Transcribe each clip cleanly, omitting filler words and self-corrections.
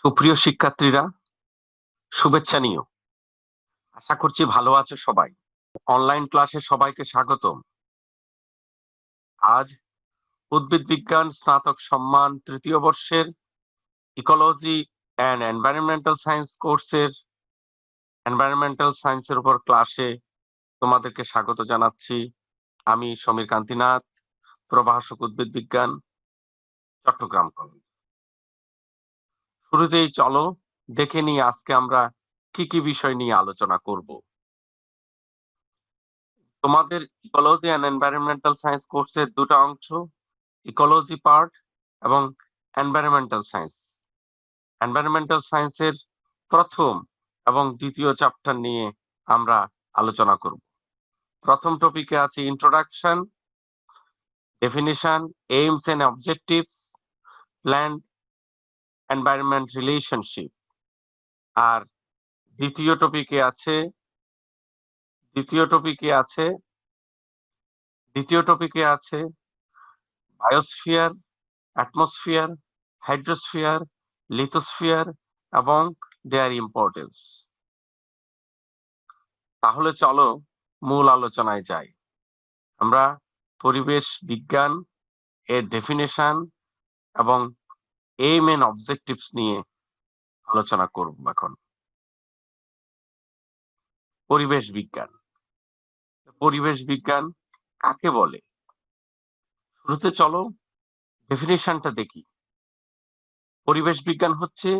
সুপ্রিয় শিক্ষার্থীরা, শুভেচ্ছা নিও। আশা করছি ভালো আছো সবাই। অনলাইন ক্লাসে সবাইকে স্বাগতম। আজ উদ্ভিদ বিজ্ঞান স্নাতক সম্মান তৃতীয় বর্ষের ইকোলজি অ্যান্ড এনভায়রনমেন্টাল সায়েন্স কোর্সের এনভায়রনমেন্টাল সায়েন্সের উপর ক্লাসে তোমাদেরকে স্বাগত জানাচ্ছি। আমি সমীর কান্তিনাথ, প্রভাষক উদ্ভিদ বিজ্ঞান, চট্টগ্রাম কলেজ। শুরুতেই চলো দেখে নিই আজকে আমরা কি কি বিষয় নিয়ে আলোচনা করব। তোমাদের ইকোলজি অ্যান্ড এনভায়রনমেন্টাল সায়েন্স কোর্সের দুটো অংশ, ইকোলজি পার্ট এবং এনভায়রনমেন্টাল সায়েন্স। এনভায়রনমেন্টাল সায়েন্সের প্রথম এবং দ্বিতীয় চ্যাপ্টার নিয়ে আমরা আলোচনা করব। প্রথম টপিকে আছে introduction, definition, aims and objectives, plant environment relationship. আর দ্বিতীয় টপিকে আছে বায়োস্ফিয়ার, অ্যাটমসফিয়ার, হাইড্রোস্ফিয়ার, লিথোস্ফিয়ার এবং দেয়ার ইম্পর্টেন্স। তাহলে চলো মূল আলোচনায় যাই। আমরা পরিবেশ বিজ্ঞান এর ডেফিনেশন এবং এইম এন্ড অবজেক্টিভস নিয়ে আলোচনা করব এখন। পরিবেশ বিজ্ঞান কাকে বলে? শুরুতে চলো ডেফিনেশনটা দেখি। পরিবেশ বিজ্ঞান হচ্ছে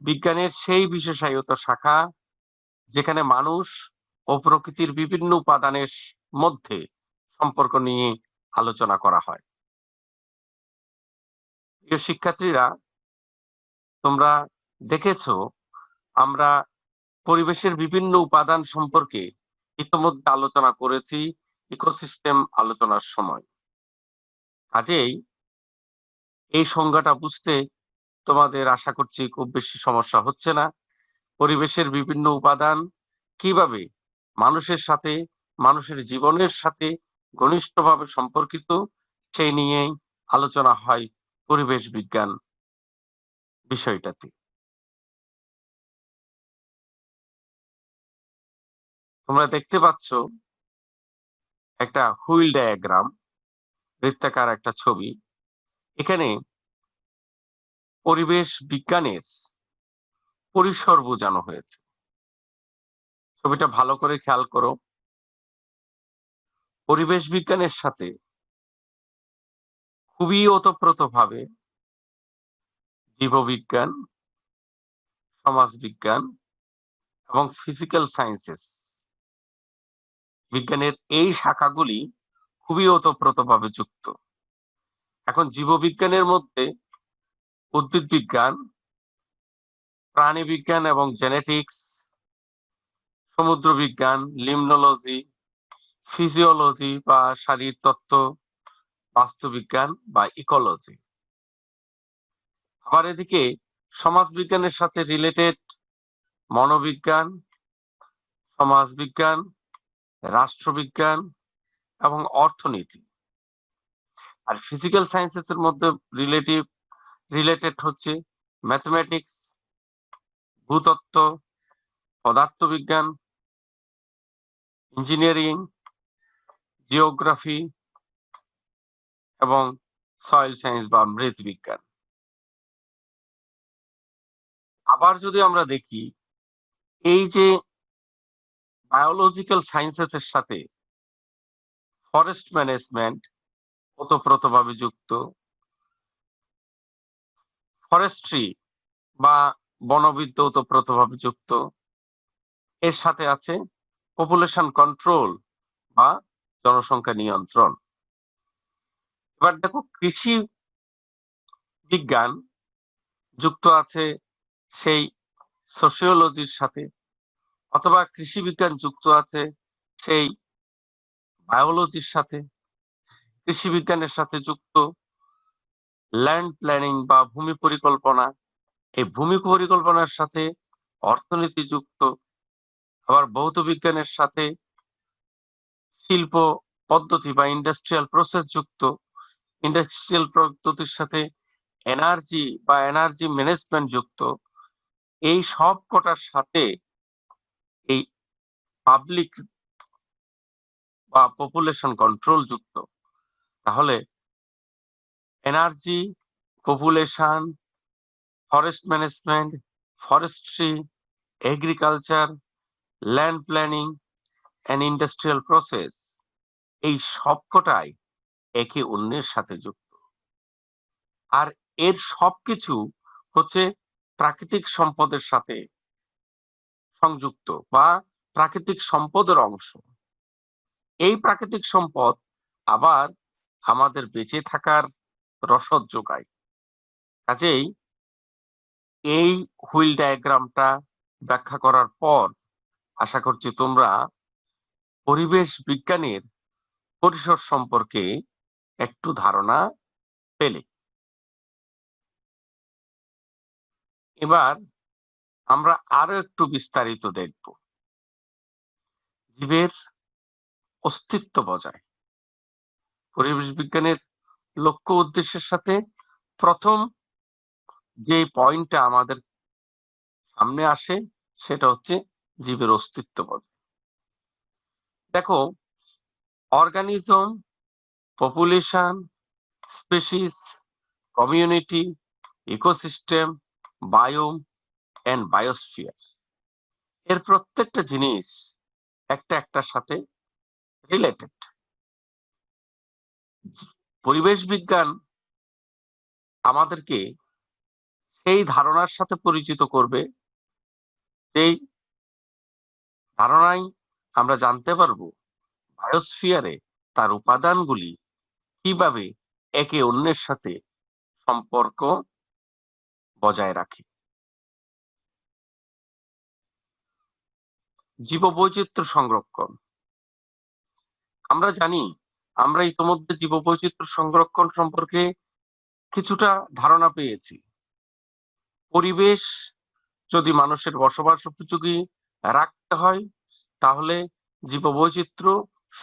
বিজ্ঞানের সেই বিশেষায়িত শাখা যেখানে মানুষ ও প্রকৃতির বিভিন্ন উপাদানের মধ্যে সম্পর্ক নিয়ে আলোচনা করা হয়। প্রিয় শিক্ষার্থীরা, তোমরা দেখেছো আমরা পরিবেশের বিভিন্ন উপাদান সম্পর্কে ইতোমধ্যে আলোচনা করেছি ইকোসিস্টেম আলোচনার সময়। কাজেই এই সংজ্ঞাটা বুঝতে তোমাদের আশা করছি খুব বেশি সমস্যা হচ্ছে না। পরিবেশের বিভিন্ন উপাদান কিভাবে মানুষের সাথে, মানুষের জীবনের সাথে ঘনিষ্ঠভাবে সম্পর্কিত, সেই নিয়েই আলোচনা হয় পরিবেশ বিজ্ঞান বিষয়টাতে। তোমরা দেখতে পাচ্ছ একটা হুইল ডায়াগ্রাম, বৃত্তাকার একটা ছবি। এখানে পরিবেশ বিজ্ঞানের পরিসর বোঝানো হয়েছে। ছবিটা ভালো করে খেয়াল করো। পরিবেশ বিজ্ঞানের সাথে খুবই ওতপ্রোতভাবে জীববিজ্ঞান, সমাজবিজ্ঞান এবং ফিজিক্যাল সায়েন্সেস বিজ্ঞানের এই শাখাগুলি খুবই ওতপ্রোতভাবে যুক্ত। এখন জীববিজ্ঞানের মধ্যে উদ্ভিদ বিজ্ঞান, প্রাণী বিজ্ঞান এবং জেনেটিক্স, সমুদ্র বিজ্ঞান, লিমনোলজি, ফিজিওলজি বা শারীরতত্ত্ব, বাস্তুবিজ্ঞান বা ইকোলজি। আবার এদিকে সমাজ বিজ্ঞানের সাথে রিলেটেড মনোবিজ্ঞান, সমাজবিজ্ঞান, রাষ্ট্রবিজ্ঞান এবং অর্থনীতি। আর ফিজিক্যাল সায়েন্সেস এর মধ্যে রিলেটেড হচ্ছে ম্যাথমেটিক্স, ভূতত্ত্ব, পদার্থবিজ্ঞান, ইঞ্জিনিয়ারিং, জিওগ্রাফি এবং সয়েল সায়েন্স বা মৃৎবিজ্ঞান। আবার যদি আমরা দেখি এই যে বায়োলজিক্যাল সায়েন্সেস এর সাথে ফরেস্ট ম্যানেজমেন্ট ওতপ্রোতভাবে যুক্ত, ফরেস্ট্রি বা বনবিদ্যা ওতপ্রোতভাবে যুক্ত, এর সাথে আছে পপুলেশন কন্ট্রোল বা জনসংখ্যা নিয়ন্ত্রণ। এবার দেখো কৃষি বিজ্ঞান যুক্ত আছে সেই সোশিওলজির সাথে, অথবা কৃষি বিজ্ঞান যুক্ত আছে সেই বায়োলজির সাথে। কৃষি বিজ্ঞানের সাথে যুক্ত ল্যান্ড প্ল্যানিং বা ভূমি পরিকল্পনা, এই ভূমি পরিকল্পনার সাথে অর্থনীতি যুক্ত। আবার ভৌত বিজ্ঞানের সাথে শিল্প পদ্ধতি বা ইন্ডাস্ট্রিয়াল প্রসেস যুক্ত, ইন্ডাস্ট্রিয়াল পদ্ধতির সাথে এনার্জি বা এনার্জি ম্যানেজমেন্ট যুক্ত। এই সব কটার সাথে এই পাবলিক বা পপুলেশন কন্ট্রোল যুক্ত, তাহলে energy, population, forest management, forestry, agriculture, land planning and industrial process, এই সবকটাই একে অন্যের সাথে যুক্ত। আর এর সবকিছু হচ্ছে প্রাকৃতিক সম্পদের সাথে সংযুক্ত বা প্রাকৃতিক সম্পদের অংশ। এই প্রাকৃতিক সম্পদ আবার আমাদের বেঁচে থাকার রসদ যোগায়। কাজেই এই হুইল ডায়াগ্রামটা ব্যাখ্যা করার পর আশা করছি তোমরা পরিবেশ বিজ্ঞানের পরিসর সম্পর্কে একটু ধারণা পেলে। এবার আমরা আরো একটু বিস্তারিত দেখব জীবের অস্তিত্ব বজায়। পরিবেশ বিজ্ঞানের লক্ষ্য উদ্দেশ্যের সাথে প্রথম যে পয়েন্টটা আমাদের সামনে আসে সেটা হচ্ছে জীবের অস্তিত্ব বজায়। দেখো, organism, population, species, community, ecosystem, biome and biosphere, এর প্রত্যেকটা জিনিস একটা একটার সাথে রিলেটেড। পরিবেশ বিজ্ঞান আমাদেরকে সেই ধারণার সাথে পরিচিত করবে, যেই ধারণায় আমরা জানতে পারবো বায়োস্ফিয়ারে তার উপাদানগুলি কিভাবে একে অন্যের সাথে সম্পর্ক বজায় রাখে। জীববৈচিত্র্য সংরক্ষণ। আমরা জানি, আমরা ইতোমধ্যে জীববৈচিত্র্য সংরক্ষণ সম্পর্কে কিছুটা ধারণা পেয়েছি। পরিবেশ যদি মানুষের বসবাস উপযোগী রাখতে হয়, তাহলে জীববৈচিত্র্য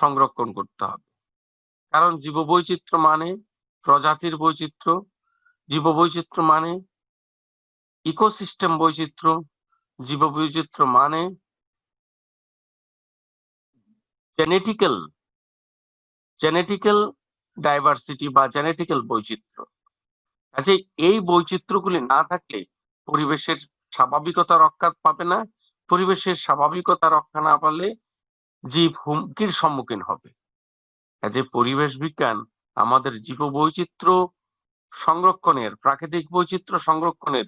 সংরক্ষণ করতে হবে। কারণ জীববৈচিত্র্য মানে প্রজাতির বৈচিত্র্য, জীববৈচিত্র্য মানে ইকোসিস্টেম বৈচিত্র্য, জীববৈচিত্র্য মানে জেনেটিক্যাল ডাইভার্সিটি বা জেনেটিক্যাল বৈচিত্র্য। কাজেই এই বৈচিত্র্যগুলি না থাকলে পরিবেশের স্বাভাবিকতা রক্ষা পাবে না। পরিবেশের স্বাভাবিকতা রক্ষা না পারলে জীব হুমকির সম্মুখীন হবে। কাজে পরিবেশ বিজ্ঞান আমাদের জীববৈচিত্র্য সংরক্ষণের, প্রাকৃতিক বৈচিত্র্য সংরক্ষণের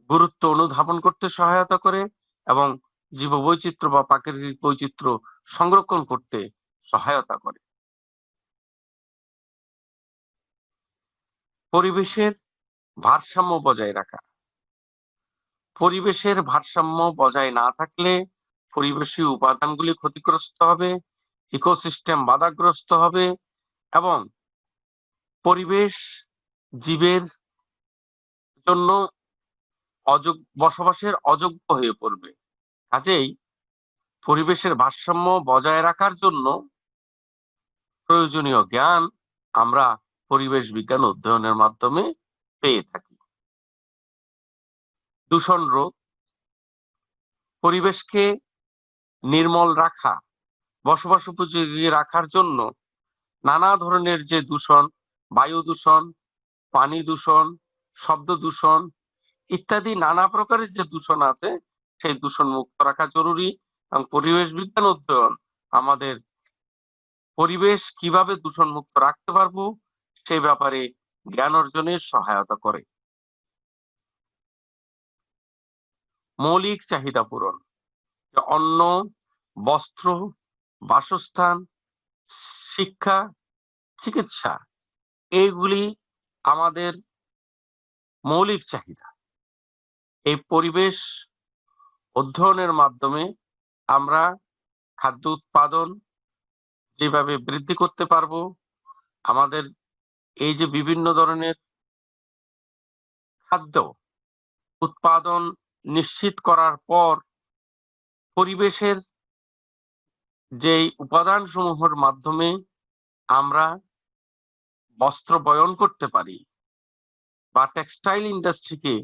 গুরুত্ব অনুধাবন করতে সহায়তা করে এবং জীববৈচিত্র্য বা প্রাকৃতিক বৈচিত্র্য সংরক্ষণ করতে সহায়তা করে। পরিবেশের ভারসাম্য বজায় রাখা। পরিবেশের ভারসাম্য বজায় না থাকলে পরিবেশীয় উপাদানগুলি ক্ষতিগ্রস্ত হবে, ইকোসিস্টেম বাধাগ্রস্ত হবে এবং পরিবেশ জীবের জন্য বসবাসের অযোগ্য হয়ে পড়বে। কাজেই পরিবেশের ভারসাম্য বজায় রাখার জন্য প্রয়োজনীয় জ্ঞান আমরা পরিবেশ বিজ্ঞান অধ্যয়নের মাধ্যমে পেয়ে থাকি। দূষণ রোধ। পরিবেশকে নির্মল রাখা, বসবাস উপযোগী রাখার জন্য নানা ধরনের যে দূষণ, বায়ু দূষণ, পানি দূষণ, শব্দ দূষণ ইত্যাদি নানা প্রকারের যে দূষণ আছে, সেই দূষণ মুক্ত রাখা জরুরি। এবং পরিবেশ বিজ্ঞান অধ্যয়ন আমাদের পরিবেশ কিভাবে দূষণ মুক্ত রাখতে পারবো সেই ব্যাপারে জ্ঞান অর্জনের সহায়তা করে। মৌলিক চাহিদা পূরণ। অন্ন, বস্ত্র, বাসস্থান, শিক্ষা, চিকিৎসা, এইগুলি আমাদের মৌলিক চাহিদা। এই পরিবেশ অধ্যয়নের মাধ্যমে আমরা খাদ্য উৎপাদন যেভাবে বৃদ্ধি করতে পারবো, আমাদের এই যে বিভিন্ন ধরনের খাদ্য উৎপাদন নিশ্চিত করার পর পরিবেশের যেই উপাদান সমূহের মাধ্যমে আমরা বস্ত্র বয়ন করতে পারি বা টেক্সটাইল ইন্ডাস্ট্রিকে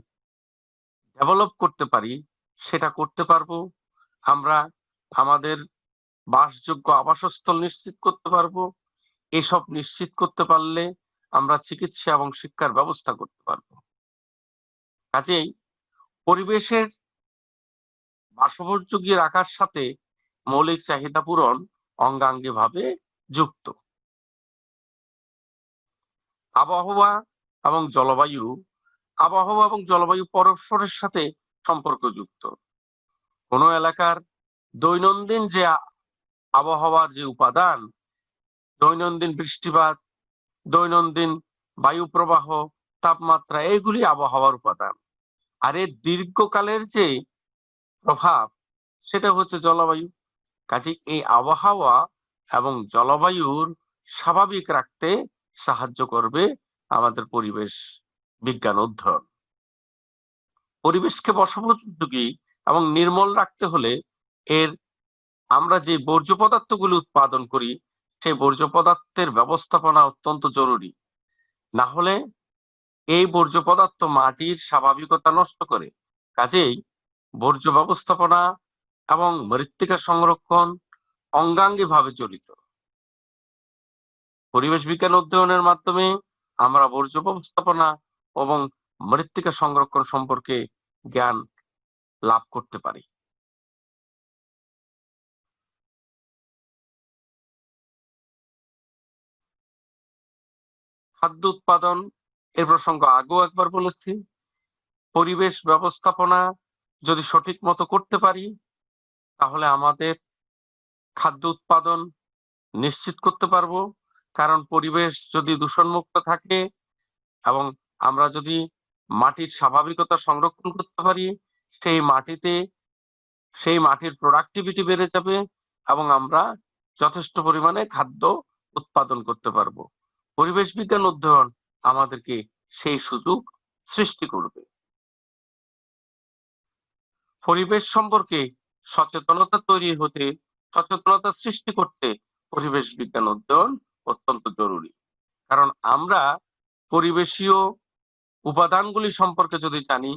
ডেভেলপ করতে পারি সেটা করতে পারবো। আমরা আমাদের বাসযোগ্য আবাসস্থল নিশ্চিত করতে পারবো। এসব নিশ্চিত করতে পারলে আমরা চিকিৎসা এবং শিক্ষার ব্যবস্থা করতে পারবো। কাজেই পরিবেশের বাসযোগ্য রাখার সাথে মৌলিক চাহিদা পূরণ অঙ্গাঙ্গিভাবে যুক্ত। আবহাওয়া এবং জলবায়ু পরস্পরের সাথে সম্পর্কযুক্ত। কোন এলাকার দৈনন্দিন যে আবহাওয়ার যে উপাদান, দৈনন্দিন বৃষ্টিপাত, দৈনন্দিন বায়ু প্রবাহ, তাপমাত্রা, এইগুলি আবহাওয়ার উপাদান। আর এর দীর্ঘকালের যে প্রভাব সেটা হচ্ছে জলবায়ু। কাজেই এই আবহাওয়া এবং জলবায়ুর স্বাভাবিক রাখতে সাহায্য করবে আমাদের পরিবেশ বিজ্ঞান অধ্যয়ন। পরিবেশকে বসবাসোপযোগী এবং নির্মল রাখতে হলে আমরা যে বর্জ্য পদার্থগুলো উৎপাদন করি সেই বর্জ্য পদার্থের ব্যবস্থাপনা অত্যন্ত জরুরি। না হলে এই বর্জ্য পদার্থ মাটির স্বাভাবিকতা নষ্ট করে। কাজেই বর্জ্য ব্যবস্থাপনা এবং মৃত্তিকা সংরক্ষণ অঙ্গাঙ্গিভাবে জড়িত। পরিবেশ বিজ্ঞান অধ্যয়নের মাধ্যমে আমরা বর্জ্য ব্যবস্থাপনা এবং মৃত্তিকা সংরক্ষণ সম্পর্কে জ্ঞান লাভ করতে পারি। খাদ্য উৎপাদন এর প্রসঙ্গ আগেও একবার বলেছি। পরিবেশ ব্যবস্থাপনা যদি সঠিক মতো করতে পারি তাহলে আমাদের খাদ্য উৎপাদন নিশ্চিত করতে পারবো। কারণ পরিবেশ যদি দূষণমুক্ত থাকে এবং আমরা যদি মাটির স্বাভাবিকতা সংরক্ষণ করতে পারি, সেই মাটির প্রোডাক্টিভিটি বেড়ে যাবে এবং আমরা যথেষ্ট পরিমাণে খাদ্য উৎপাদন করতে পারবো। পরিবেশ বিজ্ঞান অধ্যয়ন আমাদেরকে সেই সুযোগ সৃষ্টি করবে। পরিবেশ সম্পর্কে সচেতনতা সৃষ্টি করতে পরিবেশ বিজ্ঞান অধ্যয়ন অত্যন্ত জরুরি। কারণ আমরা পরিবেশীয় উপাদানগুলি সম্পর্কে যদি জানি,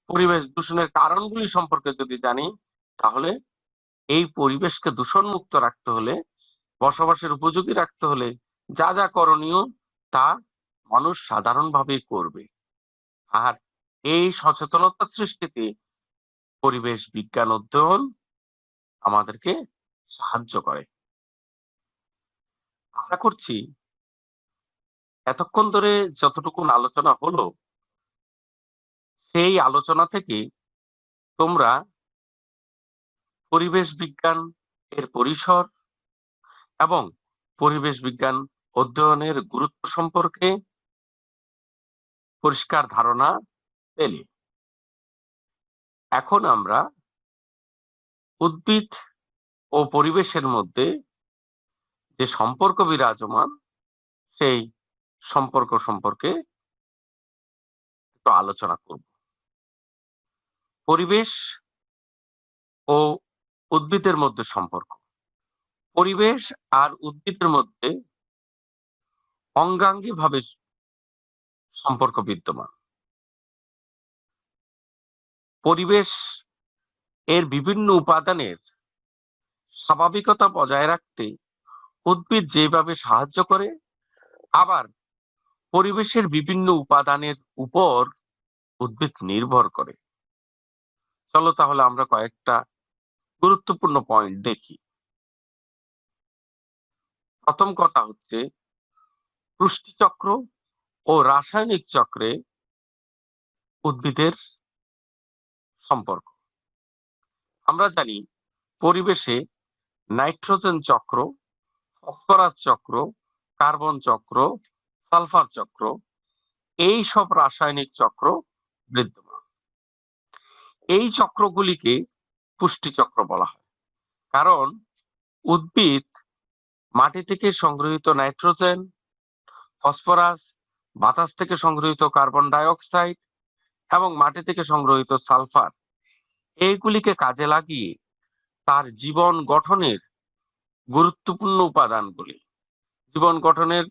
পরিবেশ দূষণের কারণগুলি সম্পর্কে যদি জানি, তাহলে এই পরিবেশকে দূষণমুক্ত রাখতে হলে, বসবাসের উপযোগী রাখতে হলে যা যা করণীয় তা মানুষ সাধারণভাবেই করবে। আর এই সচেতনতা সৃষ্টিতে পরিবেশ বিজ্ঞান অধ্যয়ন আমাদেরকে সাহায্য করে। আশা করছি এতক্ষণ ধরে যতটুকু আলোচনা হলো সেই আলোচনা থেকে তোমরা পরিবেশ বিজ্ঞান এর পরিসর এবং পরিবেশ বিজ্ঞান অধ্যয়নের গুরুত্ব সম্পর্কে পরিষ্কার ধারণা পেলে। এখন আমরা উদ্ভিদ ও পরিবেশের মধ্যে যে সম্পর্ক বিরাজমান সেই সম্পর্ক সম্পর্কে একটু আলোচনা করব। পরিবেশ ও উদ্ভিদের মধ্যে সম্পর্ক। পরিবেশ আর উদ্ভিদের মধ্যে অঙ্গাঙ্গিভাবে সম্পর্ক বিদ্যমান। পরিবেশ এর বিভিন্ন উপাদানের স্বাভাবিকতা বজায় রাখতে উদ্ভিদ যেভাবে সাহায্য করে, আবার পরিবেশের বিভিন্ন উপাদানের উপর উদ্ভিদ নির্ভর করে। চলো তাহলে আমরা কয়েকটা গুরুত্বপূর্ণ পয়েন্ট দেখি। প্রথম কথা হচ্ছে পুষ্টিচক্র ও রাসায়নিক চক্রে উদ্ভিদের সম্পর্ক। আমরা জানি পরিবেশে নাইট্রোজেন চক্র, ফসফরাস চক্র, কার্বন চক্র, সালফার চক্র, এই সব রাসায়নিক চক্র বিদ্যমান। এই চক্রগুলিকে পুষ্টিচক্র বলা হয়। কারণ উদ্ভিদ মাটি থেকে সংগৃহীত নাইট্রোজেন, ফসফরাস, বাতাস থেকে সংগৃহীত কার্বন ডাই অক্সাইড এবং মাটি থেকে সংগৃহীত সালফার, এইগুলিকে কাজে লাগিয়ে তার জীবন গঠনের গুরুত্বপূর্ণ উপাদানগুলি, জীবন গঠনের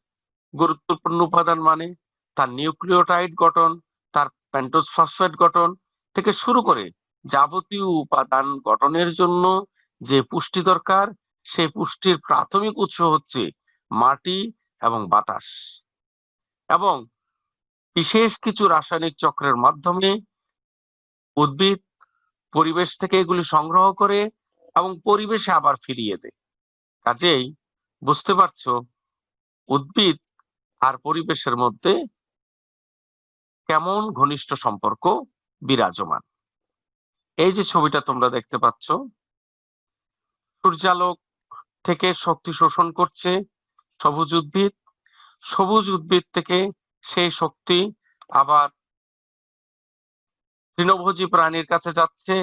গুরুত্বপূর্ণ উপাদান মানে তার নিউক্লিওটাইড গঠন, তার পেন্টোজ ফসফেট গঠন, থেকে শুরু করে যাবতীয় উপাদান গঠনের জন্য যে পুষ্টি দরকার, সেই পুষ্টির প্রাথমিক উৎস হচ্ছে মাটি এবং বাতাস, এবং বিশেষ কিছু রাসায়নিক চক্রের মাধ্যমে উদ্ভিদ পরিবেশ থেকে এগুলি সংগ্রহ করে এবং পরিবেশে আবার ফিরিয়ে দেয়। কাজেই বুঝতে পারছো উদ্ভিদ আর পরিবেশের মধ্যে কেমন ঘনিষ্ঠ সম্পর্ক বিরাজমান। এই যে ছবিটা তোমরা দেখতে পাচ্ছ, সূর্যালোক থেকে শক্তি শোষণ করছে সবুজ উদ্ভিদ, সবুজ উদ্ভিদ থেকে সেই শক্তি আবার তৃণভোজী প্রাণীর কাছে যাচ্ছে,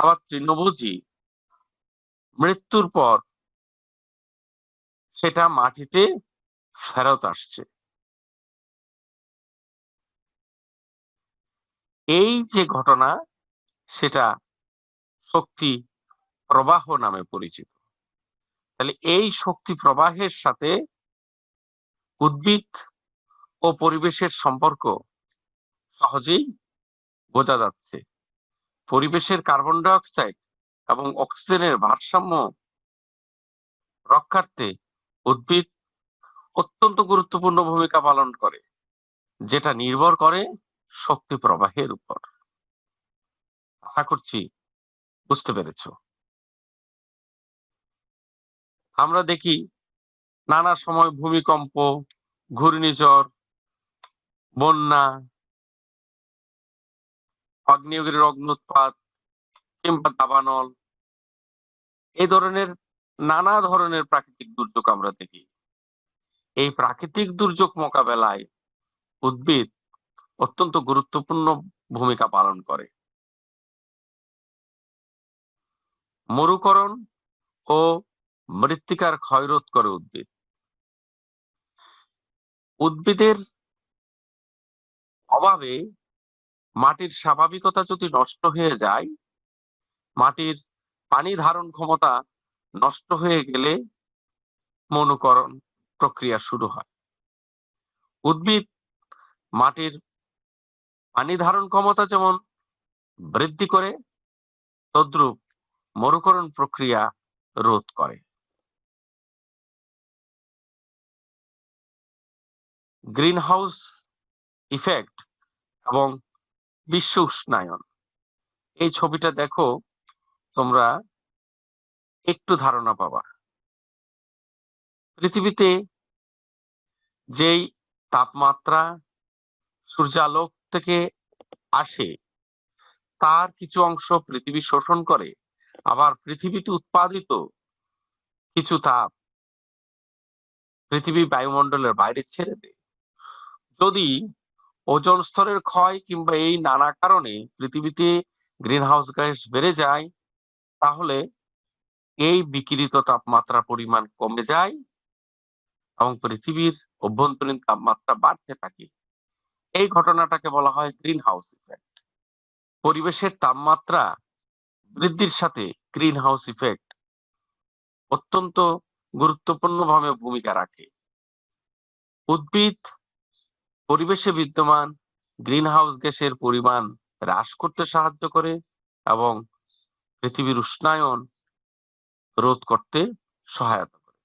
আবার তৃণভোজী মৃত্যুর পর সেটা মাটিতে ফেরত আসছে। এই যে ঘটনা, সেটা শক্তি প্রবাহ নামে পরিচিত। তাহলে এই শক্তি প্রবাহের সাথে উদ্ভিদ ও পরিবেশের সম্পর্ক সহজেই বোঝা যাচ্ছে। পরিবেশের কার্বন ডাই অক্সাইড এবং অক্সিজেনের ভারসাম্য রক্ষার্থে উদ্ভিদ অত্যন্ত গুরুত্বপূর্ণ ভূমিকা পালন করে, যেটা নির্ভর করে শক্তি প্রবাহের উপর। আশা করছি বুঝতে পেরেছো। আমরা দেখি নানা সময় ভূমিকম্প, ঘূর্ণিঝড়, বন্যা, আগ্নেয়গিরির অগ্ন্যুৎপাত কিংবা দাবানল, এই ধরনের নানা ধরনের প্রাকৃতিক দুর্যোগ আমরা দেখি। এই প্রাকৃতিক দুর্যোগ মোকাবেলায় উদ্ভিদ অত্যন্ত গুরুত্বপূর্ণ ভূমিকা পালন করে। মরুকরণ ও মৃত্তিকার ক্ষয়রোধ করে উদ্ভিদ। উদ্ভিদের অভাবে মাটির স্বাভাবিকতা যদি নষ্ট হয়ে যায়, মাটির পানি ধারণ ক্ষমতা নষ্ট হয়ে গেলে মরুকরণ প্রক্রিয়া শুরু হয়। উদ্ভিদ মাটির পানি ধারণ ক্ষমতা যেমন বৃদ্ধি করে, তদ্রূপ মরুকরণ প্রক্রিয়া রোধ করে। গ্রিন হাউস ইফেক্ট এবং বিশ্ব উষ্ণায়ন, এই ছবিটা দেখো, তোমরা একটু ধারণা পাবা। পৃথিবীতে যেই তাপমাত্রা সূর্যালোক থেকে আসে, তার কিছু অংশ পৃথিবী শোষণ করে, আবার পৃথিবীতে উৎপাদিত কিছু তাপ পৃথিবী বায়ুমণ্ডলের বাইরে ছেড়ে দেয়। যদি ওজোন স্তরের ক্ষয় কিংবা এই নানা কারণে পৃথিবীতে গ্রিন হাউস গ্যাস বেড়ে যায়, তাহলে এই বিকিরিত তাপমাত্রার পরিমাণ কমে যায় এবং পৃথিবীর অভ্যন্তরীণ তাপমাত্রা বাড়তে থাকে। এই ঘটনাটাকে বলা হয় গ্রিন হাউস ইফেক্ট। পরিবেশের তাপমাত্রা বৃদ্ধির সাথে গ্রিন হাউস ইফেক্ট অত্যন্ত গুরুত্বপূর্ণভাবে ভূমিকা রাখে। উদ্ভিদ পরিবেশে বিদ্যমান গ্রিন হাউস গ্যাসের পরিমাণ হ্রাস করতে সাহায্য করে এবং পৃথিবীর উষ্ণায়ন রোধ করতে সহায়তা করে।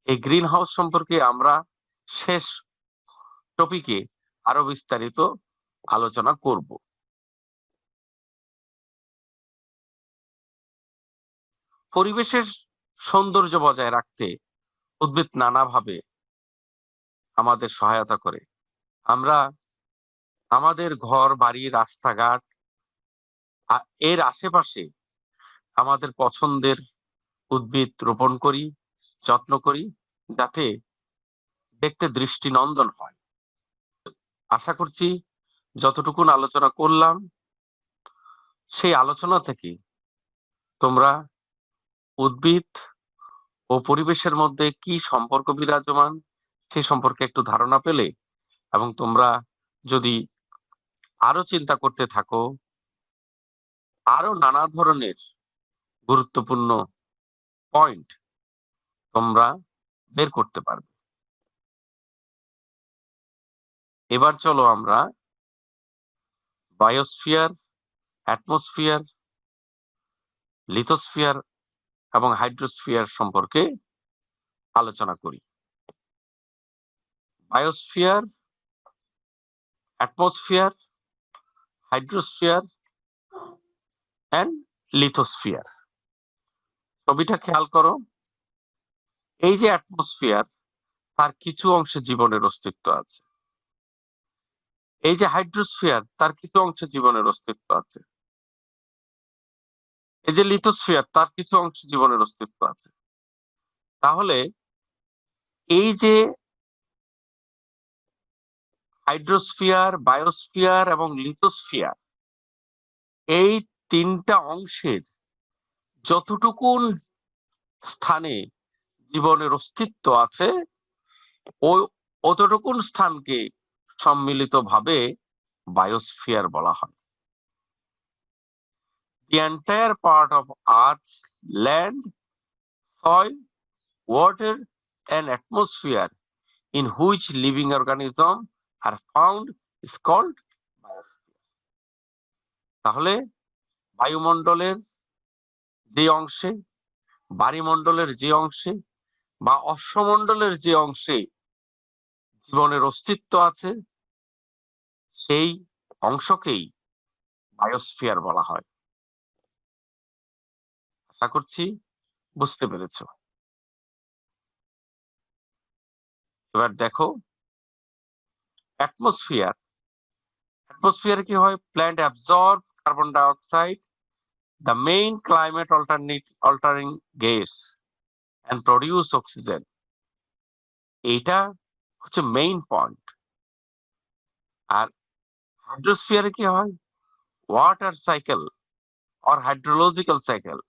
এই গ্রিন হাউস সম্পর্কে আমরা শেষ টপিকে আরো বিস্তারিত আলোচনা করব। পরিবেশের সৌন্দর্য বজায় রাখতে উদ্ভিদ নানাভাবে আমাদের সহায়তা করে। আমরা আমাদের ঘর বাড়ি রাস্তাঘাট এর আশেপাশে আমাদের পছন্দের উদ্ভিদ রোপণ করি, যত্ন করি, যাতে দেখতে দৃষ্টিনন্দন হয়। আশা করছি যতটুকুন আলোচনা করলাম, সেই আলোচনা থেকে তোমরা উদ্ভিদ ও পরিবেশের মধ্যে কি সম্পর্ক বিরাজমান সেই সম্পর্কে একটু ধারণা পেলে, এবং তোমরা যদি আরো চিন্তা করতে থাকো, আরো নানা ধরনের গুরুত্বপূর্ণ পয়েন্ট তোমরা বের করতে পারবে। এবার চলো আমরা বায়োস্ফিয়ার অ্যাটমসফিয়ার, লিথোস্ফিয়ার এবং হাইড্রোস্ফিয়ার সম্পর্কে আলোচনা করি। Biosphere, atmosphere, hydrosphere and lithosphere. ছবিটা খেয়াল করো, এই যে অ্যাটমসফিয়ার, তার কিছু অংশে জীবনের অস্তিত্ব আছে। এই যে হাইড্রোস্ফিয়ার, তার কিছু অংশে জীবনের অস্তিত্ব আছে। এই যে লিথোস্ফিয়ার, তার কিছু অংশে জীবনের অস্তিত্ব আছে। তাহলে এই যে হাইড্রোস্ফিয়ার, বায়োস্ফিয়ার এবং লিথোস্ফিয়ার, এই তিনটা অংশের যতটুকুন স্থানে জীবনের অস্তিত্ব আছে, ওই অতটুকুন স্থানকে সম্মিলিতভাবে বায়োস্ফিয়ার বলা হয়। The entire part of Earth's land, soil, water and atmosphere in which living organisms are found is called biosphere. তাহলে বায়ুমণ্ডলের যে অংশে, বায়ুমণ্ডলের যে অংশে বা অশ্বমণ্ডলের যে অংশে জীবনের অস্তিত্ব আছে, সেই অংশকেই বায়োস্ফিয়ার বলা হয়। আশা করছি বুঝতে পেরেছো। এবার দেখো অ্যাটমসফিয়ার। অ্যাটমসফিয়ারে কি হয়? Plant absorb carbon dioxide, the main climate altering gas, and produce oxygen. এইটা হচ্ছে মেইন পয়েন্ট। আর হাইড্রোস্ফিয়ারে কি হয়? Water cycle or hydrological cycle.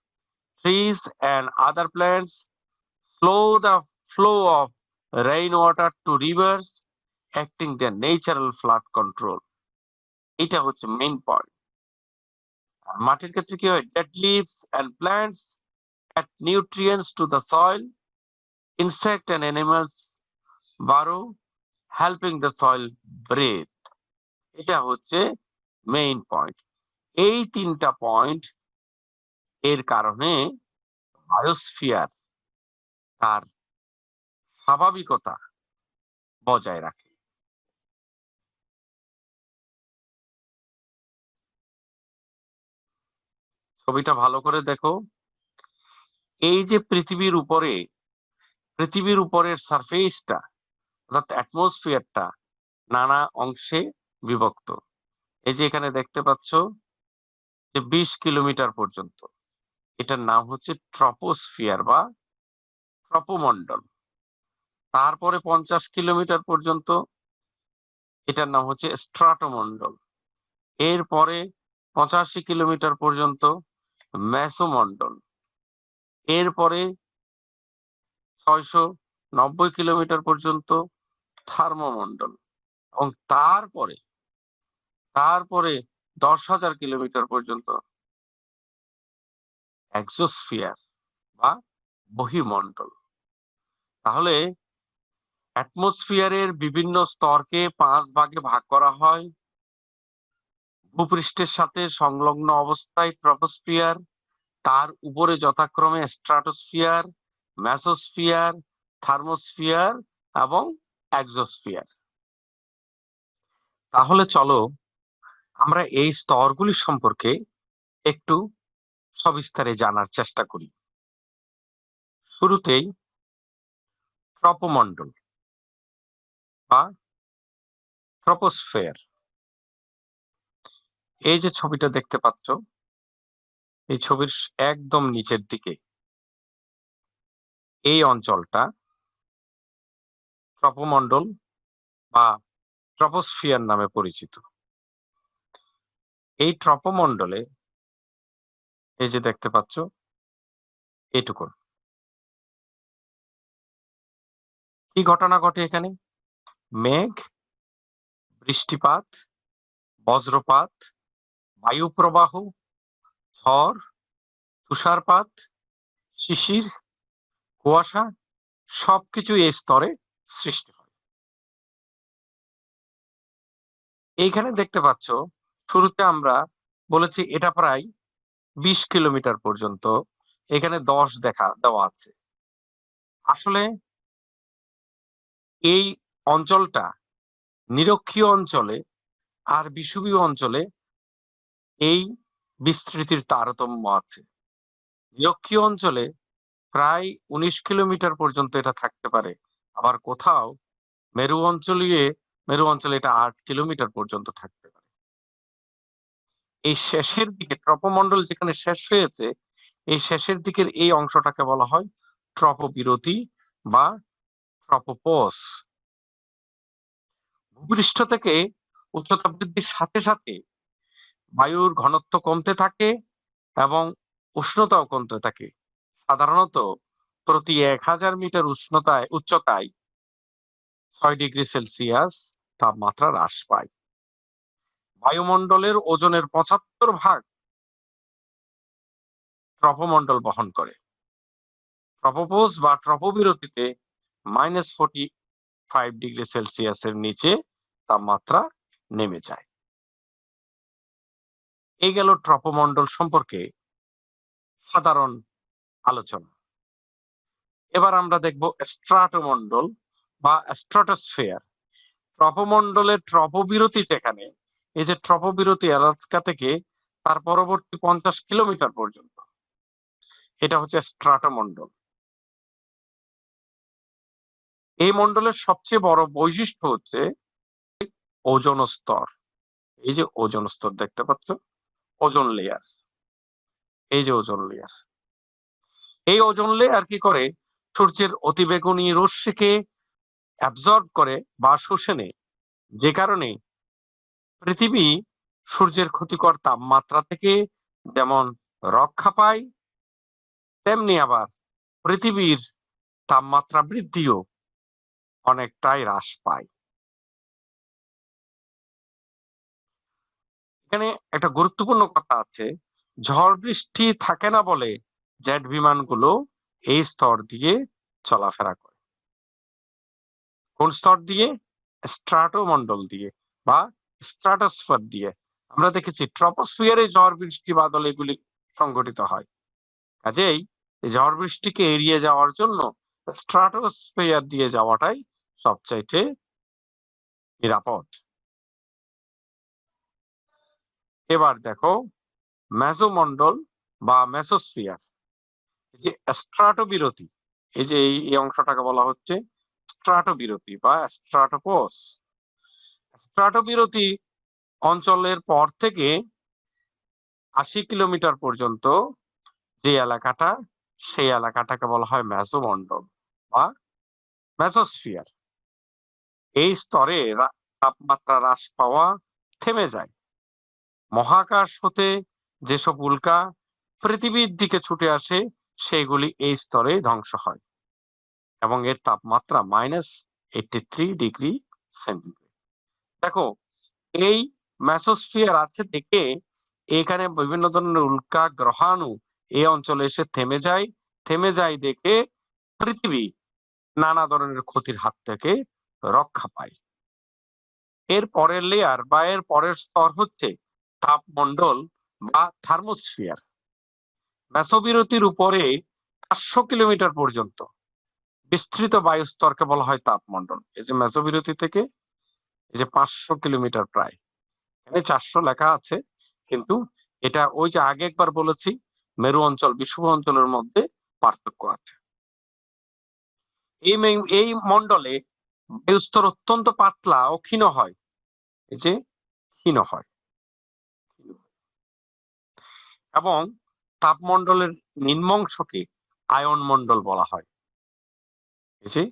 Trees and other plants slow the flow of rainwater to rivers, acting their natural flood control. এটা হচ্ছে main point. আর মাটির ক্ষেত্রে কি হয়? Dead leaves and plants add nutrients to the soil. Insect and animals burrow, helping the soil breathe. এটা হচ্ছে main point. এই তিনটা পয়েন্ট এর কারণে বায়োস্ফিয়ার তার স্বাভাবিকতা বজায় রাখে। ছবিটা ভালো করে দেখো, এই যে পৃথিবীর উপরের সারফেসটা অর্থাৎ অ্যাটমসফিয়ারটা নানা অংশে বিভক্ত। এই যে এখানে দেখতে পাচ্ছ যে 20 কিলোমিটার পর্যন্ত, এটার নাম হচ্ছে ট্রপোস্ফিয়ার বা ট্রপোমণ্ডল। তারপরে 50 কিলোমিটার পর্যন্ত এটার নাম হচ্ছে স্ট্রাটোমণ্ডল। এরপরে 85 কিলোমিটার পর্যন্ত মেসোমণ্ডল। এরপরে 690 কিলোমিটার পর্যন্ত থার্মোমণ্ডল এবং তারপরে 10,000 কিলোমিটার পর্যন্ত এক্সোস্ফিয়ার বা বহির্মণ্ডল। তাহলে অ্যাটমসফিয়ারের বিভিন্ন স্তরকে 5 ভাগে ভাগ করা হয়। ভূপৃষ্ঠের সাথে সংলগ্ন অবস্থায় ট্রপোস্ফিয়ার, তার উপরে যথাক্রমে স্ট্রাটোস্ফিয়ার, মেসোস্ফিয়ার, থার্মোস্ফিয়ার এবং এক্সোস্ফিয়ার। তাহলে চলো আমরা এই স্তরগুলি সম্পর্কে একটু সবিস্তারে জানার চেষ্টা করি। শুরুতেই ট্রপোমণ্ডল বা ট্রপোস্ফিয়ার। এই যে ছবিটা দেখতে পাচ্ছ, এই ছবির একদম নিচের দিকে এই অঞ্চলটা ট্রপোমণ্ডল বা ট্রপোস্ফিয়ার নামে পরিচিত। এই ট্রপোমণ্ডলে এই যে দেখতে পাচ্ছ এইটুকুন, কি ঘটনা ঘটে এখানে? মেঘ, বৃষ্টিপাত, বজ্রপাত, বায়ু প্রবাহ, ঝড়, তুষারপাত, শিশির, কুয়াশা সবকিছু এই স্তরে সৃষ্টি হয়। এইখানে দেখতে পাচ্ছ শুরুতে আমরা বলেছি এটা প্রায় 20 কিলোমিটার পর্যন্ত, এখানে 10 দেওয়া আছে। আসলে এই অঞ্চলটা নিরক্ষীয় অঞ্চলে আর বিষুবীয় অঞ্চলে এই বিস্তৃতির তারতম্য আছে। নিরক্ষীয় অঞ্চলে প্রায় 19 কিলোমিটার পর্যন্ত এটা থাকতে পারে। আবার কোথাও মেরু অঞ্চলে এটা 8 কিলোমিটার পর্যন্ত থাকতে পারে। এই শেষের দিকে ট্রপোমন্ডল যেখানে শেষ হয়েছে, এই শেষের দিকের এই অংশটাকে বলা হয় ট্রপোবিরতি বা ট্রপোপোজ। ভূপৃষ্ঠ থেকে উচ্চতা বৃদ্ধির সাথে সাথে বায়ুর ঘনত্ব কমতে থাকে এবং উষ্ণতাও কমতে থাকে। সাধারণত প্রতি 1000 মিটার উচ্চতায় 6 ডিগ্রি সেলসিয়াস তাপমাত্রা হ্রাস পায়। বায়ুমণ্ডলের ওজনের 75% ট্রপোমন্ডল বহন করে। ট্রপোপোজ বা ট্রপোবিরতিতে -45 ডিগ্রি সেলসিয়াসের নিচে তাপমাত্রা নেমে যায়। এই গেল ট্রপোমন্ডল সম্পর্কে সাধারণ আলোচনা। এবার আমরা দেখব স্ট্রাটোমন্ডল বা স্ট্রাটোস্ফিয়ার। ট্রপোমন্ডলের ট্রপোবিরতি যেখানে, এই যে ট্রপোবিরতি আলাস্কা থেকে তার পরবর্তী 50 কিলোমিটার পর্যন্ত, এটা হচ্ছে স্ট্রাটোমন্ডল। এই মন্ডলের সবচেয়ে বড় বৈশিষ্ট্য হচ্ছে ওজোন স্তর। এই যে ওজোন স্তর দেখতে পাচ্ছ, ওজোন লেয়ার, এই যে ওজোন লেয়ার। এই ওজোন লেয়ার কি করে? সূর্যের অতিবেগুনি রশ্মিকে অ্যাবজর্ব করে বা শুষে নেয়, যে কারণে পৃথিবী সূর্যের ক্ষতিকর তাপমাত্রা থেকে যেমন রক্ষা পায়, তেমনি আবার পৃথিবীর তাপমাত্রা বৃদ্ধিও অনেকটাই হ্রাস পায়। এখানে একটা গুরুত্বপূর্ণ কথা আছে, ঝড় বৃষ্টি থাকে না বলে জেট বিমানগুলো এই স্তর দিয়ে চলাফেরা করে। কোন স্তর দিয়ে? স্ট্রাটোমন্ডল দিয়ে বা স্ট্রাটোস্ফিয়ার দিয়ে। আমরা দেখেছি ট্রপোস্ফিয়ারে ঝড় বৃষ্টি বাদল এগুলি সংঘটিত হয়। কাজেই ঝড় বৃষ্টিকে এড়িয়ে যাওয়ার জন্য স্ট্রাটোস্ফিয়ার দিয়ে যাওয়াটাই সবচাইতে নিরাপদ। এবার দেখো মেসোমন্ডল বা মেসোস্ফিয়ার। এই যে স্ট্রাটোবিরতি, এই যে এই অংশটাকে বলা হচ্ছে স্ট্রাটোবিরতি বা স্ট্রাটোপোজ। স্ট্রাটোবিরতি অঞ্চলের পর থেকে 80 কিলোমিটার পর্যন্ত যে এলাকাটা, সেই এলাকাটাকে বলা হয় মেসোমন্ডল বা মেসোস্ফিয়ার। এই স্তরে তাপমাত্রা হ্রাস পাওয়া থেমে যায়। মহাকাশ হতে যেসব উল্কা পৃথিবীর দিকে ছুটে আসে, সেগুলি এই স্তরে ধ্বংস হয় এবং এর তাপমাত্রা -83 ডিগ্রি সেন্টিগ্রেড। দেখো, এই মেসোস্ফিয়ার আছে থেকে এখানে বিভিন্ন ধরনের উল্কা গ্রহাণু এই অঞ্চলে এসে থেমে যায় দেখে পৃথিবী নানা ধরনের ক্ষতির হাত থেকে রক্ষা পায়। এর পরের লেয়ার বা এর পরের স্তর হচ্ছে তাপমণ্ডল বা থার্মোস্ফিয়ার। মেসোবিরতির উপরে 500 কিলোমিটার পর্যন্ত বিস্তৃত বায়ুস্তরকে বলা হয় তাপমণ্ডল। এই যে মেসোবিরতি থেকে এই যে 500 কিলোমিটার প্রায়, এখানে 400 লেখা আছে, কিন্তু এটা ওই যে আগে একবার বলেছি মেরু অঞ্চল বিষুব অঞ্চলের মধ্যে পার্থক্য আছে। এই মণ্ডলে বায়ুস্তর অত্যন্ত পাতলা ও ক্ষীণ হয়। এই যে ক্ষীণ হয় এবং তাপমণ্ডলের নিম্নাংশকে আয়ন মণ্ডল বলা হয়। এই যে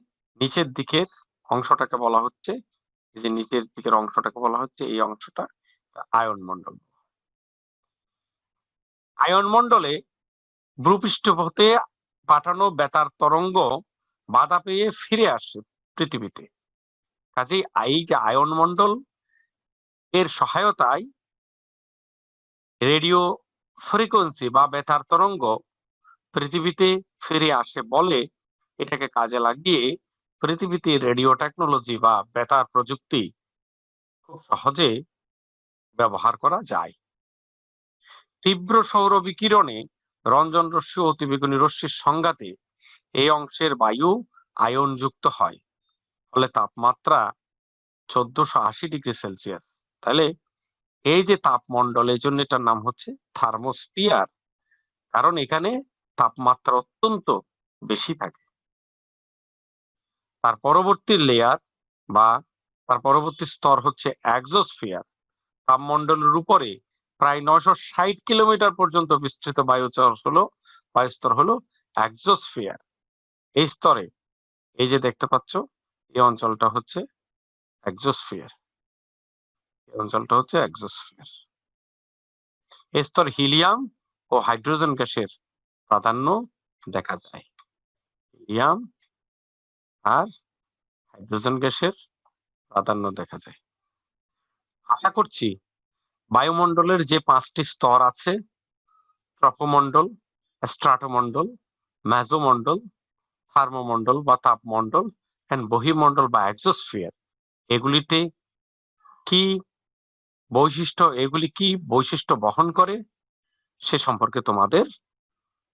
নিচের দিকের অংশটাকে বলা হচ্ছে, এই যে নিচের দিকের অংশটাকে বলা হচ্ছে এই অংশটা আয়ন মণ্ডল। আয়ন মণ্ডলে ভূপৃষ্ঠ হতে পাঠানো বেতার তরঙ্গ বাধা পেয়ে ফিরে আসে পৃথিবীতে। কাজেই এই যে আয়ন মণ্ডল, এর সহায়তায় রেডিও ফ্রিকোয়েন্সি বা বেতার তরঙ্গ পৃথিবীতে ফিরে আসে বলে এটাকে কাজে লাগিয়ে পৃথিবীতে রেডিও টেকনোলজি বা বেতার প্রযুক্তি খুব সহজে ব্যবহার করা যায়। তীব্র সৌর বিকিরণে রঞ্জন রশ্মি ও অতিবেগুনি রশ্মির সংঘাতে এই অংশের বায়ু আয়নযুক্ত হয়, ফলে তাপমাত্রা 1480°C। তাহলে এই যে তাপমণ্ডল, এই জন্য এটার নাম হচ্ছে থার্মোস্ফিয়ার, কারণ এখানে তাপমাত্রা অত্যন্ত বেশি থাকে। তার পরবর্তী লেয়ার বা তার পরবর্তী স্তর হচ্ছে এক্সোস্ফিয়ার। তাপমণ্ডলের উপরে প্রায় 960 কিলোমিটার পর্যন্ত বিস্তৃত বায়ুস্তর হলো এক্সোস্ফিয়ার। এই স্তরে এই যে দেখতে পাচ্ছ, এই অঞ্চলটা হচ্ছে এক্সোস্ফিয়ার। এই অঞ্চলটা হচ্ছে এক্সোস্ফিয়ার। এই স্তর হিলিয়াম ও হাইড্রোজেন গ্যাসের প্রাধান্য দেখা যায়। হিলিয়াম আর হাইড্রোজেন গ্যাসের প্রাধান্য দেখা যায়। আশা করছি বায়ুমণ্ডলের যে 5টি স্তর আছে, ট্রপোমণ্ডল, স্ট্রাটোমণ্ডল, মেসোমণ্ডল, থার্মোমণ্ডল বা তাপমণ্ডল এন্ড বহির্মণ্ডল বা এক্সোস্ফিয়ার, এগুলিতে কি এগুলি কি বৈশিষ্ট্য বহন করে সে সম্পর্কে তোমাদের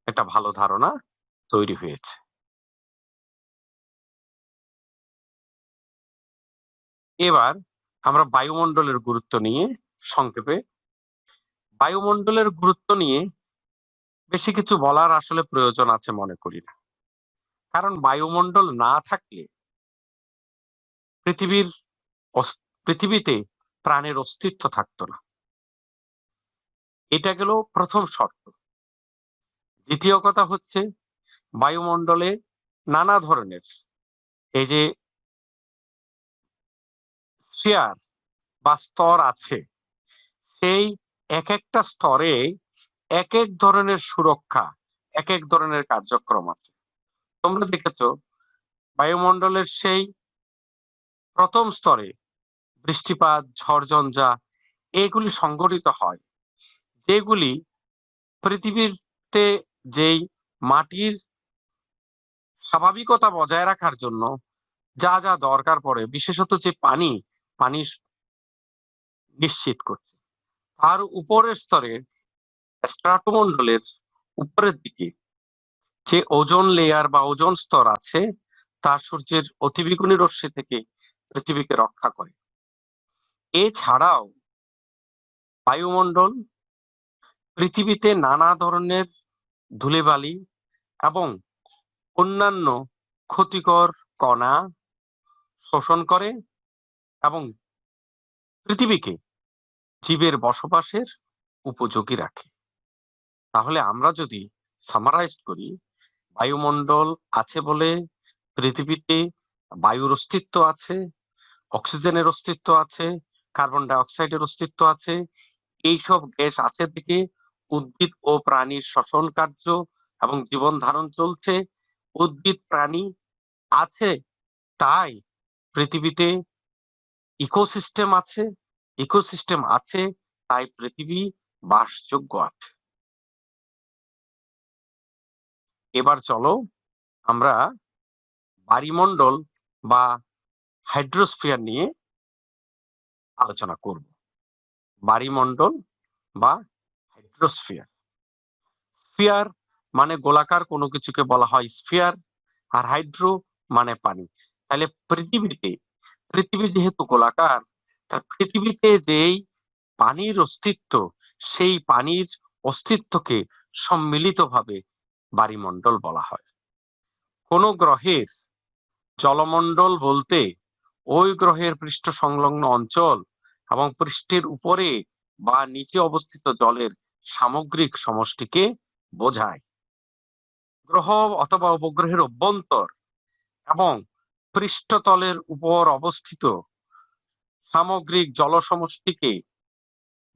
একটা ভালো ধারণা তৈরি হয়েছে। এবার আমরা বায়ুমণ্ডলের গুরুত্ব নিয়ে সংক্ষেপে, বায়ুমণ্ডলের গুরুত্ব নিয়ে বেশি কিছু বলার আসলে প্রয়োজন আছে মনে করি না, কারণ বায়ুমণ্ডল না থাকলে পৃথিবীতে প্রাণের অস্তিত্ব থাকতো না। এটা গেল প্রথম শর্ত। দ্বিতীয় কথা হচ্ছে বায়ুমণ্ডলে নানা ধরনের এই যে স্ফিয়ার বা স্তর আছে, সেই এক একটা স্তরে এক এক ধরনের সুরক্ষা, এক এক ধরনের কার্যক্রম আছে। তোমরা দেখেছো বায়ুমণ্ডলের সেই প্রথম স্তরে বৃষ্টিপাত, ঝড়ঝঞ্ঝা এগুলি সংঘটিত হয়, যেগুলি পৃথিবীতে যেই মাটির স্বাভাবিকতা বজায় রাখার জন্য যা যা দরকার পড়ে, বিশেষত যে পানি নিশ্চিত করছে। তার উপরের স্তরে স্ট্রাটোমণ্ডলের উপরের দিকে যে ওজোন লেয়ার বা ওজোন স্তর আছে, তা সূর্যের অতিবেগুনি রশ্মি থেকে পৃথিবীকে রক্ষা করে। এছাড়াও বায়ুমণ্ডল পৃথিবীতে নানা ধরনের ধূলিবালি এবং অন্যান্য ক্ষতিকর কণা শোষণ করে এবং পৃথিবীকে জীবের বসবাসের উপযোগী রাখে। তাহলে আমরা যদি সামারাইজ করি, বায়ুমণ্ডল আছে বলে পৃথিবীতে বায়ুর অস্তিত্ব আছে, অক্সিজেনের অস্তিত্ব আছে, কার্বন ডাই অক্সাইডের অস্তিত্ব আছে। এইসব গ্যাস আছে থেকে উদ্ভিদ ও প্রাণীর শ্বসন কার্য এবং জীবন ধারণ চলছে। উদ্ভিদ প্রাণী আছে তাই পৃথিবীতে ইকোসিস্টেম আছে, ইকোসিস্টেম আছে তাই পৃথিবী বাসযোগ্য আছে। এবার চলো আমরা বায়ুমণ্ডল বা হাইড্রোস্ফিয়ার নিয়ে আলোচনা করব। বায়ুমণ্ডল বা হাইড্রোস্ফিয়ার। স্ফিয়ার মানে গোলাকার কোনো কিছুকে বলা হয় স্ফিয়ার, আর হাইড্রো মানে পানি। তাহলে পৃথিবী যেহেতু গোলাকার, তার পৃথিবীতে যেই পানির অস্তিত্ব, সেই পানির অস্তিত্বকে সম্মিলিতভাবে বায়ুমণ্ডল বলা হয়। কোন গ্রহের জলমণ্ডল বলতে ওই গ্রহের পৃষ্ঠ সংলগ্ন অঞ্চল এবং পৃষ্ঠের উপরে বা নিচে অবস্থিত জলের সামগ্রিক সমষ্টিকে বোঝায়। গ্রহ অথবা উপগ্রহের অভ্যন্তর এবং পৃষ্ঠতলের উপর অবস্থিত সামগ্রিক জল সমষ্টিকে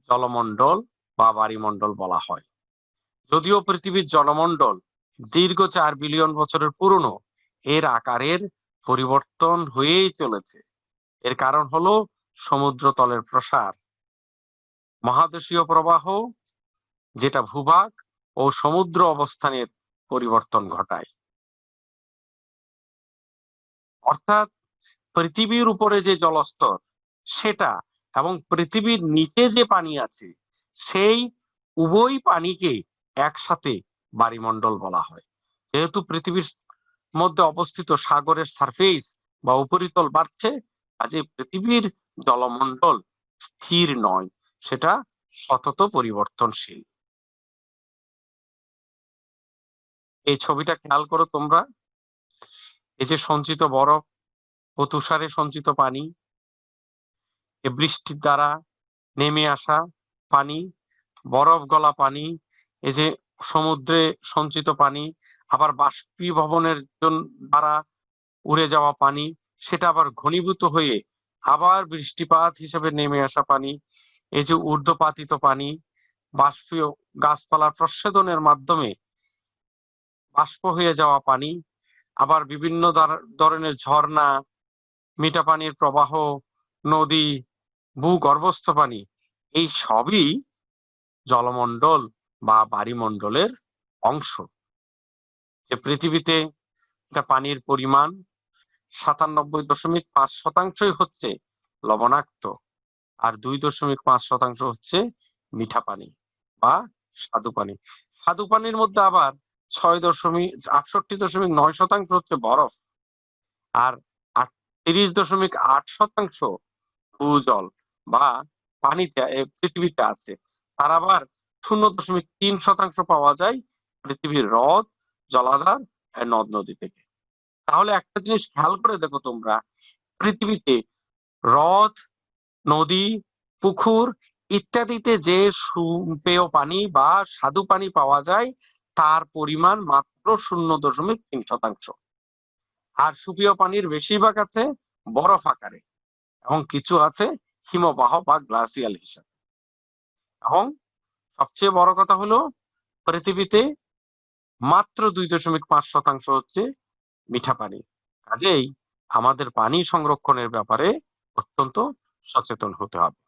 জলমণ্ডল বা বায়ুমণ্ডল বলা হয়। যদিও পৃথিবীর জলমণ্ডল দীর্ঘ 4 বিলিয়ন বছরের পুরনো, এর আকারের পরিবর্তন হয়েই চলেছে। এর কারণ হলো সমুদ্র তলের প্রসার, মহাদেশীয় প্রবাহ, যেটা ভূভাগ ও সমুদ্র অবস্থানের পরিবর্তন ঘটায়। অর্থাৎ পৃথিবীর উপরে যে জলস্তর সেটা এবং পৃথিবীর নিচে যে পানি আছে সেই উভয় পানিকে একসাথে বায়ুমণ্ডল বলা হয়। যেহেতু পৃথিবীর মধ্যে অবস্থিত সাগরের সারফেস বা উপরিতল বাড়ছে, কাজে পৃথিবীর জলমণ্ডল স্থির নয়, সেটা সতত পরিবর্তনশীল। এই ছবিটা খেয়াল করো তোমরা, এই যে সঞ্চিত বরফ ও তুষারে সঞ্চিত পানি, এ বৃষ্টির দ্বারা নেমে আসা পানি, বরফ গলা পানি, এই যে সমুদ্রে সঞ্চিত পানি, আবার বাষ্পীভবনের দ্বারা উড়ে যাওয়া পানি, সেটা আবার ঘনীভূত হয়ে আবার বৃষ্টিপাত হিসেবে নেমে আসা পানি, এই যে ঊর্ধ্বপাতিত পানি, বাষ্পীয় গাছপালার প্রস্বেদনের মাধ্যমে বাষ্প হয়ে যাওয়া পানি, আবার বিভিন্ন ধরনের ঝর্ণা, মিঠা পানির প্রবাহ, নদী, ভূগর্ভস্থ পানি, এই সবই জলমণ্ডল বা বায়ুমণ্ডলের অংশ। যে পৃথিবীতে এটা পানির পরিমাণ 97.5% হচ্ছে লবণাক্ত, আর 2.5% হচ্ছে মিঠা পানি বা স্বাদু পানি। স্বাদু পানির মধ্যে আবার 68.9% হচ্ছে বরফ, আর 30.8% ভূজল বা পানিতে পৃথিবীতে আছে। তার আবার 0.3% পাওয়া যায় পৃথিবীর হ্রদ, জলাধার, নদ নদী থেকে। তাহলে একটা জিনিস খেয়াল করে দেখো তোমরা, পৃথিবীতে হ্রদ, নদী, পুকুর ইত্যাদিতে যে সুপেয় পানি বা স্বাদু পানি পাওয়া যায়, তার পরিমাণ মাত্র 0.3%। আর সুপেয় পানির বেশিরভাগ আছে বরফ আকারে, এবং কিছু আছে হিমবাহ বা গ্লাসিয়াল হিসাবে। এবং সবচেয়ে বড় কথা হলো, পৃথিবীতে মাত্র 2.5% হচ্ছে মিঠা পানি। কাজেই আমাদের পানি সংরক্ষণের ব্যাপারে অত্যন্ত সচেতন হতে হবে।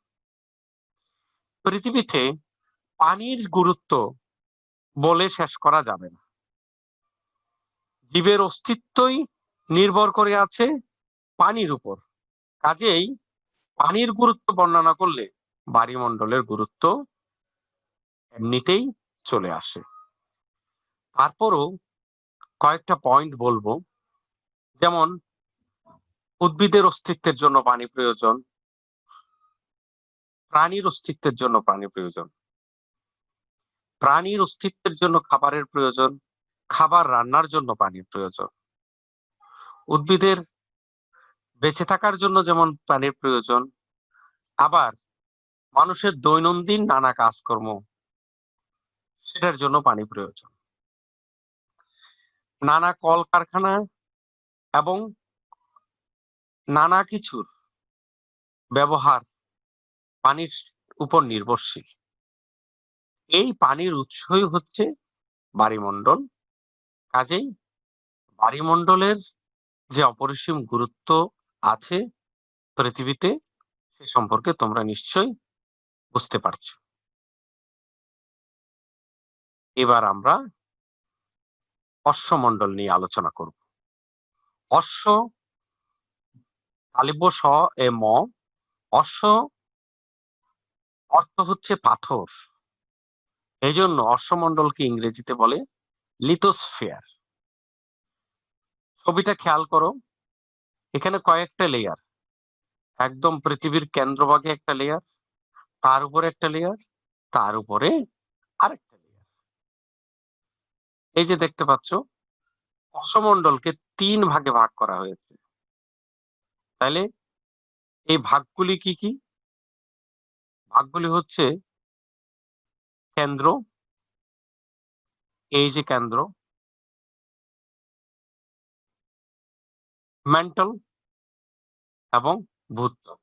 পৃথিবীতে পানির গুরুত্ব বলে শেষ করা যাবে না। জীবের অস্তিত্বই নির্ভর করে আছে পানির উপর। কাজেই পানির গুরুত্ব বর্ণনা করলে বায়ুমণ্ডলের গুরুত্ব এমনিতেই চলে আসে। তারপরও কয়েকটা পয়েন্ট বলবো, যেমন উদ্ভিদের অস্তিত্বের জন্য পানি প্রয়োজন, প্রাণীর অস্তিত্বের জন্য পানি প্রয়োজন, প্রাণীর অস্তিত্বের জন্য খাবারের প্রয়োজন, খাবার রান্নার জন্য পানির প্রয়োজন, উদ্ভিদের বেঁচে থাকার জন্য যেমন পানির প্রয়োজন, আবার মানুষের দৈনন্দিন নানা কাজকর্ম, সেটার জন্য পানি প্রয়োজন। নানা কলকারখানা এবং নানা কিছুর ব্যবহার পানির উপর নির্ভরশীল। এই পানির উৎসই হচ্ছে বায়ুমণ্ডল। কাজেই বায়ুমণ্ডলের যে অপরিসীম গুরুত্ব আছে পৃথিবীতে, সে সম্পর্কে তোমরা নিশ্চয়ই বুঝতে পারছো। এবার আমরা অশ্বমণ্ডল নিয়ে আলোচনা করব। অশ্ব, তালিব্য স এ ম, অশ্ব অর্থ হচ্ছে পাথর। এই জন্য অশ্বমণ্ডলকে ইংরেজিতে বলে লিথোস্ফিয়ার। ছবিটা খেয়াল করো, এখানে কয়েকটা লেয়ার, একদম পৃথিবীর কেন্দ্রভাগে একটা লেয়ার, তার উপরে একটা লেয়ার, তার উপরে আরেকটা লেয়ার। এই যে দেখতে পাচ্ছ, অশ্বমণ্ডলকে 3 ভাগে ভাগ করা হয়েছে। তাহলে এই ভাগগুলি কি কি? ভাগগুলি হচ্ছে কেন্দ্র, এই যে কেন্দ্র, ম্যান্টল এবং ভূত্বক।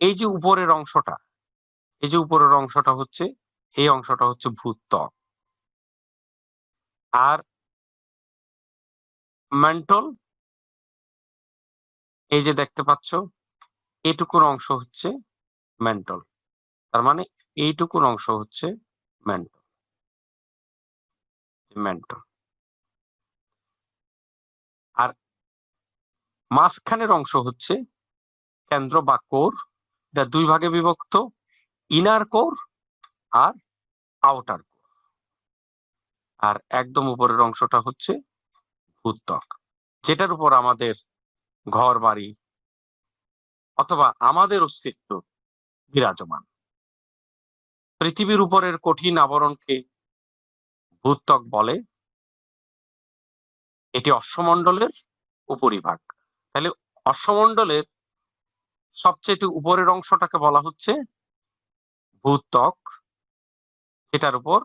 এই যে উপরের অংশটা, এই যে উপরের অংশটা হচ্ছে, এই অংশটা হচ্ছে ভূত্বক। আর ম্যান্টল, এই যে দেখতে পাচ্ছ, এইটুকুর অংশ হচ্ছে ম্যান্টল। তার মানে এইটুকুর অংশ হচ্ছে ম্যান্টল। ম্যান্টল। আর মাঝখানের অংশ হচ্ছে কেন্দ্র বা কোর। এটা 2 ভাগে বিভক্ত, ইনার কোর আর আউটার কোর, আর একদম উপরের অংশটা হচ্ছে ভূত্বক, যেটার উপর আমাদের ঘর বাড়ি অথবা আমাদের অস্তিত্ব বিরাজমান। পৃথিবীর উপরের কঠিন আবরণকে ভূত্বক বলে। এটি অশ্বমণ্ডলের উপরিভাগ। তাহলে অশ্বমণ্ডলের সবচেয়ে উপরের অংশটাকে বলা হচ্ছে ভূত্বক, যেটার উপর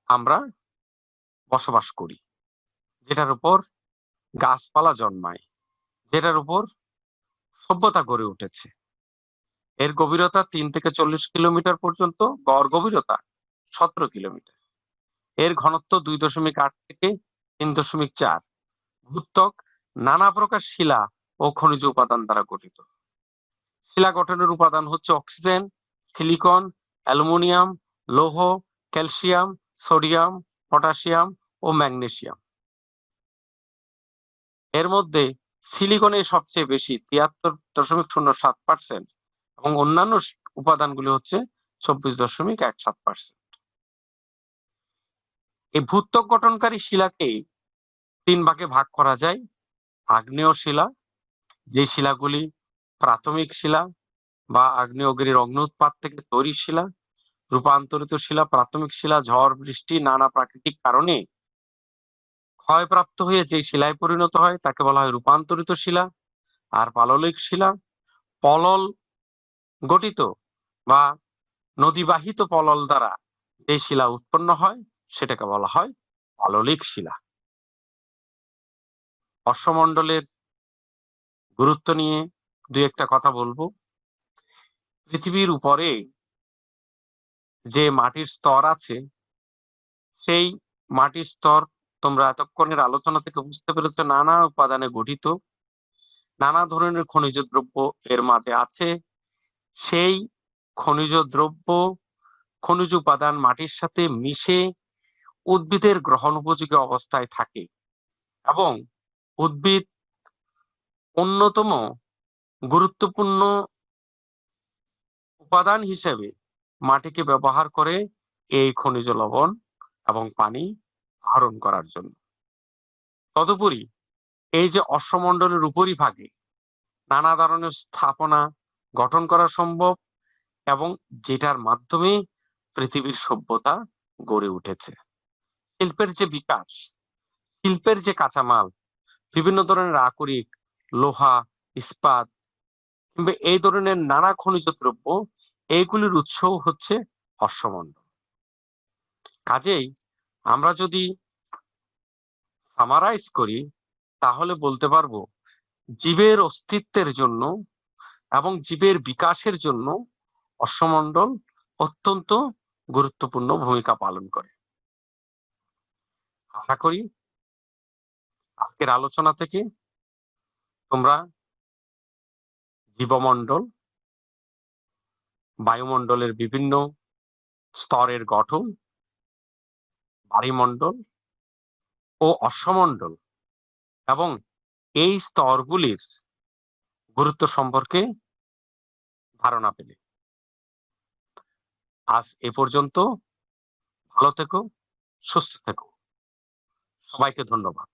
আমরা বসবাস করি, যেটার উপর গাছপালা জন্মায়, যেটার উপর সভ্যতা গড়ে উঠেছে। এর গভীরতা ৩ থেকে ৪০ কিলোমিটার পর্যন্ত, গড় গভীরতা ১৭ কিলোমিটার। এর ঘনত্ব ২.৮ থেকে ৩.৪। ভূত্বক নানা প্রকার শিলা ও খনিজ উপাদান দ্বারা গঠিত। শিলা গঠনের উপাদান হচ্ছে অক্সিজেন, সিলিকন, অ্যালুমিনিয়াম, লৌহ, ক্যালসিয়াম, সোডিয়াম, পটাশিয়াম ও ম্যাগনেসিয়াম। এর মধ্যে সিলিকনের সবচেয়ে বেশি ৭৩.০৭% এবং অন্যান্য উপাদানগুলি হচ্ছে ২৪.১৭%। এই ভূত্বক গঠনকারী শিলাকে ৩ ভাগে ভাগ করা যায়। আগ্নেয় শিলা, যে শিলাগুলি প্রাথমিক শিলা বা আগ্নেয়গিরির অগ্নি উৎপাত থেকে তৈরি শিলা। রূপান্তরিত শিলা, প্রাথমিক শিলা ঝড় বৃষ্টি নানা প্রাকৃতিক কারণে ক্ষয়প্রাপ্ত হয়ে যে শিলায় পরিণত হয় তাকে বলা হয় রূপান্তরিত শিলা। আর পাললিক শিলা, পলল গঠিত বা নদীবাহিত পলল দ্বারা যে শিলা উৎপন্ন হয় সেটাকে বলা হয় পাললিক শিলা। অশ্বমণ্ডলের গুরুত্ব নিয়ে দুই একটা কথা বলবো। পৃথিবীর উপরে যে মাটির স্তর আছে, সেই মাটির স্তর তোমরা এতক্ষণের আলোচনা থেকে বুঝতে পেরেছো নানা উপাদানে গঠিত, নানা ধরনের খনিজ দ্রব্য এর মাঝে আছে। সেই খনিজ দ্রব্য, খনিজ উপাদান মাটির সাথে মিশে উদ্ভিদের গ্রহণ উপযোগী অবস্থায় থাকে এবং উদ্ভিদ অন্যতম গুরুত্বপূর্ণ উপাদান হিসেবে মাটিকে ব্যবহার করে এই খনিজ লবণ এবং পানি আহরণ করার জন্য। তদুপরি এই যে অশ্বমণ্ডলের উপরিভাগে নানা ধরনের স্থাপনা গঠন করা সম্ভব এবং যেটার মাধ্যমে পৃথিবীর সভ্যতা গড়ে উঠেছে। শিল্পের যে বিকাশ, শিল্পের যে কাঁচামাল, বিভিন্ন ধরনের আকরিক, লোহা, ইস্পাত কিংবা এই ধরনের নানা খনিজ দ্রব্য, এইগুলির উৎসও হচ্ছে অশ্বমণ্ডল। কাজেই আমরা যদি সামারাইজ করি তাহলে বলতে পারবো জীবের অস্তিত্বের জন্য এবং জীবের বিকাশের জন্য অশ্বমণ্ডল অত্যন্ত গুরুত্বপূর্ণ ভূমিকা পালন করে। আশা করি আজকের আলোচনা থেকে তোমরা জীবমণ্ডল, বায়ুমণ্ডলের বিভিন্ন স্তরের গঠন, বায়ুমণ্ডল ও অশ্বমণ্ডল এবং এই স্তরগুলির গুরুত্ব সম্পর্কে ধারণা পেলে। আজ এ পর্যন্ত। ভালো থেকো, সুস্থ থেকো। সবাইকে ধন্যবাদ।